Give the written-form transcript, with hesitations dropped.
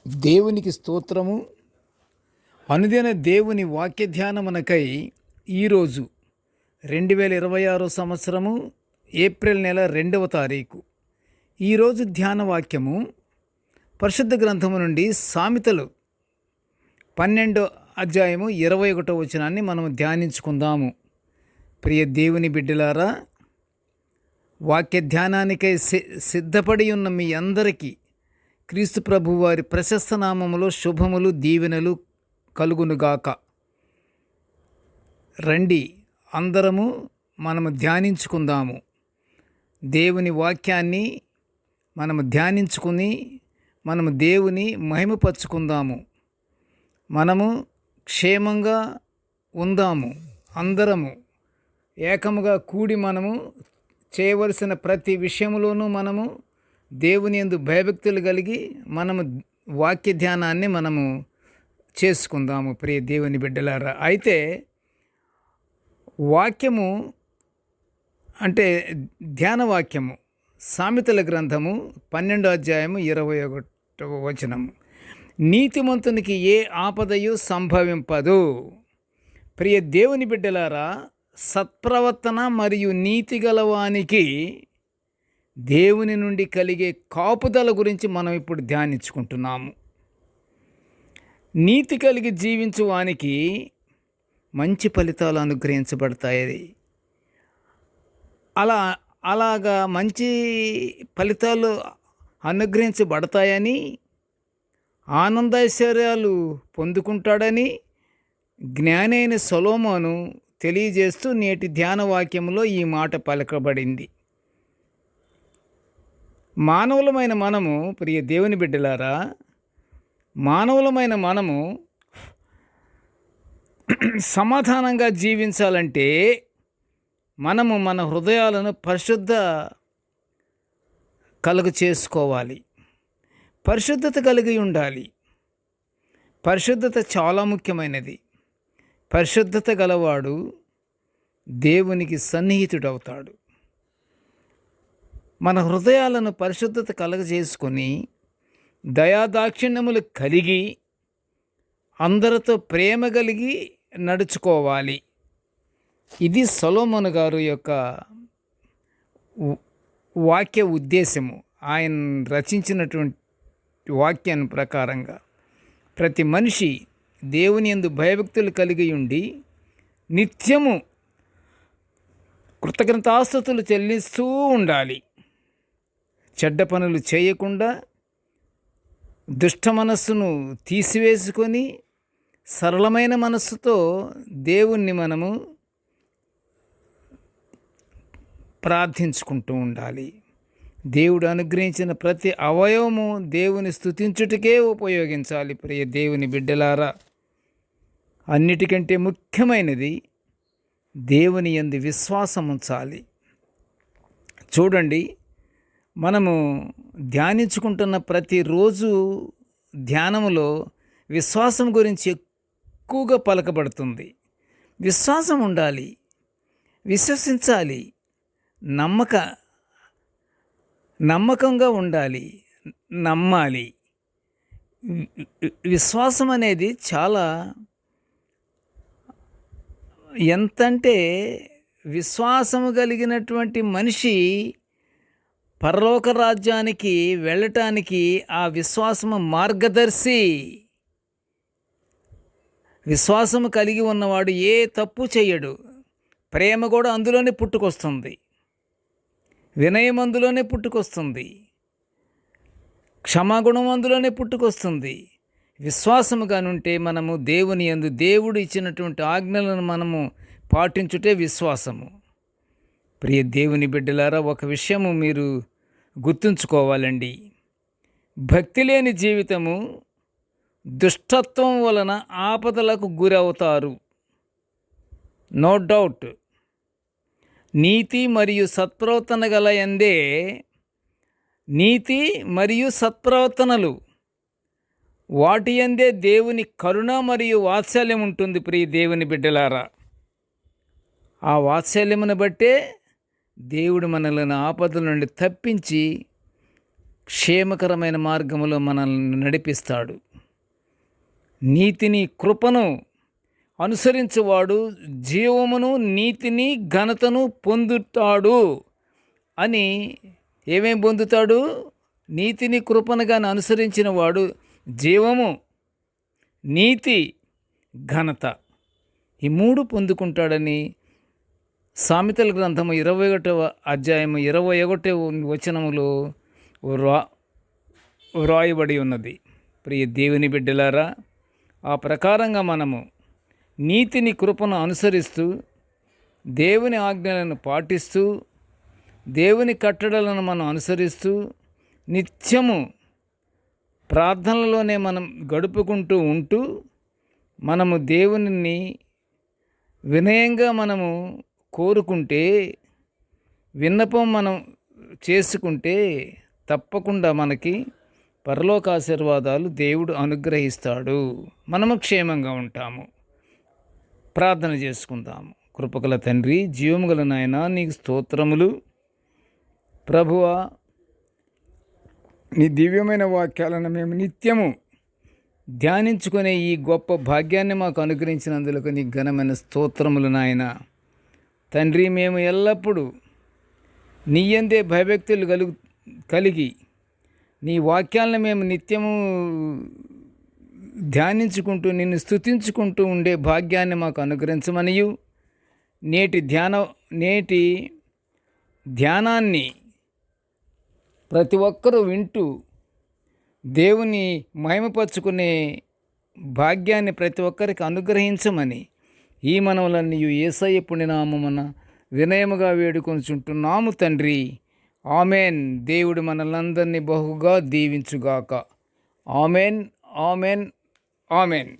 దేవునికి స్తోత్రము. అనుదిన దేవుని వాక్య ధ్యానమునకై ఈరోజు 2026 సంవత్సరము ఏప్రిల్ నెల 2వ తారీఖు. ఈరోజు ధ్యాన వాక్యము పరిశుద్ధ గ్రంథము నుండి సామెతలు 12వ అధ్యాయము 21వ వచనాన్ని మనము ధ్యానించుకుందాము. ప్రియ దేవుని బిడ్డలారా, వాక్య ధ్యానానికై సిద్ధపడి ఉన్న మీ అందరికీ క్రీస్తు ప్రభు వారి ప్రశస్త నామములో శుభములు దీవెనలు కలుగునుగాక. రండి, అందరము మనము ధ్యానించుకుందాము. దేవుని వాక్యాన్ని మనము ధ్యానించుకుని మనము దేవుని మహిమపరుచుకుందాము. మనము క్షేమంగా ఉందాము. అందరము ఏకముగా కూడి మనము చేయవలసిన ప్రతి విషయంలోనూ మనము దేవుని యందు భయభక్తులు కలిగి మనము వాక్య ధ్యానాన్ని మనము చేసుకుందాము. ప్రియ దేవుని బిడ్డలారా, అయితే వాక్యము అంటే ధ్యాన వాక్యము సామెతల గ్రంథము 12వ అధ్యాయము 21వ వచనము. నీతిమంతునికి ఏ ఆపదయు సంభవింపదు. ప్రియ దేవుని బిడ్డలారా, సత్ప్రవర్తన మరియు నీతి గలవానికి దేవుని నుండి కలిగే కాపుదల గురించి మనం ఇప్పుడు ధ్యానించుకుంటున్నాము. నీతి కలిగి జీవించు వానికి మంచి ఫలితాలు అనుగ్రహించబడతాయి. అలాగా మంచి ఫలితాలు అనుగ్రహించబడతాయని, ఆనందైశ్వర్యాలు పొందుకుంటాడని జ్ఞాని అయిన సొలొమోను తెలియజేస్తూ నేటి ధ్యాన వాక్యంలో ఈ మాట పలకబడింది. మానవులమైన మనము, ప్రియ దేవుని బిడ్డలారా, మానవులమైన మనము సమాధానంగా జీవించాలంటే మనము మన హృదయాలను పరిశుద్ధ కలుగు చేసుకోవాలి. పరిశుద్ధత కలిగి ఉండాలి. పరిశుద్ధత చాలా ముఖ్యమైనది. పరిశుద్ధత గలవాడు దేవునికి సన్నిహితుడవుతాడు. మన హృదయాలను పరిశుద్ధత కలగజేసుకొని దయాదాక్షిణ్యములు కలిగి అందరితో ప్రేమ కలిగి నడుచుకోవాలి. ఇది సొలొమోను గారు యొక్క వాక్య ఉద్దేశము. ఆయన రచించినటువంటి వాక్యాన్ని ప్రకారంగా ప్రతి మనిషి దేవుని యందు భయభక్తులు కలిగి ఉండి నిత్యము కృతజ్ఞతాస్తుతులు చెల్లిస్తూ ఉండాలి. చెడ్డ పనులు చేయకుండా దుష్ట మనస్సును తీసివేసుకొని సరళమైన మనస్సుతో దేవుణ్ణి మనము ప్రార్థించుకుంటూ ఉండాలి. దేవుడు అనుగ్రహించిన ప్రతి అవయవము దేవుని స్తుతించుటకే ఉపయోగించాలి. ప్రియ దేవుని బిడ్డలారా, అన్నిటికంటే ముఖ్యమైనది దేవుని యందు విశ్వాసం ఉంచాలి. చూడండి, మనము ధ్యానించుకుంటున్న ప్రతిరోజు ధ్యానములో విశ్వాసం గురించి ఎక్కువగా పలకబడుతుంది. విశ్వాసం ఉండాలి, విశ్వసించాలి, నమ్మకంగా ఉండాలి, నమ్మాలి. విశ్వాసం అనేది చాలా ఎంతంటే విశ్వాసము కలిగినటువంటి మనిషి పరలోక రాజ్యానికి వెళ్ళటానికి ఆ విశ్వాసము మార్గదర్శి. విశ్వాసము కలిగి ఉన్నవాడు ఏ తప్పు చేయడు. ప్రేమ కూడా అందులోనే పుట్టుకొస్తుంది. వినయం అందులోనే పుట్టుకొస్తుంది. క్షమాగుణం అందులోనే పుట్టుకొస్తుంది. విశ్వాసముగానుంటే మనము దేవుని యందు దేవుడు ఇచ్చినటువంటి ఆజ్ఞలను మనము పాటించుటే విశ్వాసము. ప్రియ దేవుని బిడ్డలారా, ఒక విషయము మీరు గుర్తుంచుకోవాలండి. భక్తి లేని జీవితము దుష్టత్వం వలన ఆపదలకు గురవుతారు. No doubt. నీతి మరియు సత్ప్రవర్తన గల యందే నీతి మరియు సత్ప్రవర్తనలు వాటి యందే దేవుని కరుణ మరియు వాత్సల్యం ఉంటుంది. ప్రియ దేవుని బిడ్డలారా, ఆ వాత్సల్యమును బట్టే దేవుడు మనలను ఆపదల నుండి తప్పించి క్షేమకరమైన మార్గములో మనల్ని నడిపిస్తాడు. నీతిని కృపను అనుసరించువాడు జీవమును నీతిని ఘనతను పొందుతాడు అని. ఏమేం పొందుతాడు? నీతిని కృపను కానీ అనుసరించిన వాడు జీవము, నీతి, ఘనత ఈ మూడు పొందుకుంటాడని సామెతల గ్రంథము 21వ అధ్యాయము 21వ వచనములో వ్రాయబడి ఉన్నది. ప్రియ దేవుని బిడ్డలారా, ఆ ప్రకారంగా మనము నీతిని కృపను అనుసరిస్తూ దేవుని ఆజ్ఞలను పాటిస్తూ దేవుని కట్టడలను మనం అనుసరిస్తూ నిత్యము ప్రార్థనలోనే మనం గడుపుకుంటూ ఉంటూ మనము దేవుని వినయంగా మనము కోరుకుంటే, విన్నపం మనం చేసుకుంటే తప్పకుండా మనకి పరలోక ఆశీర్వాదాలు దేవుడు అనుగ్రహిస్తాడు. మనము క్షేమంగా ఉంటాము. ప్రార్థన చేసుకుందాము. కృపగల తండ్రి, జీవముగల నాయన, నీకు స్తోత్రములు. ప్రభువా, నీ దివ్యమైన వాక్యాలను మేము నిత్యము ధ్యానించుకునే ఈ గొప్ప భాగ్యాన్ని మాకు అనుగ్రహించినందులకు నీ ఘనమైన స్తోత్రములు నాయన. తండ్రి, మేము ఎల్లప్పుడూ నీ యందే భయభక్తులు కలిగి నీ వాక్యాలను మేము నిత్యము ధ్యానించుకుంటూ నిన్ను స్తుతించుకుంటూ ఉండే భాగ్యాన్ని మాకు అనుగ్రహించమనియు, నేటి ధ్యానాన్ని ప్రతి ఒక్కరూ వింటూ దేవుని మహిమపరుచుకునే భాగ్యాన్ని ప్రతి ఒక్కరికి అనుగ్రహించమని ఈ మనవలన్నీ యేసయ్య పుణ్యనామమున వినయముగా వేడుకొనుచుంటున్నాము తండ్రి. ఆమెన్. దేవుడు మనలందరినీ బహుగా దీవించుగాక. Amen, amen, amen.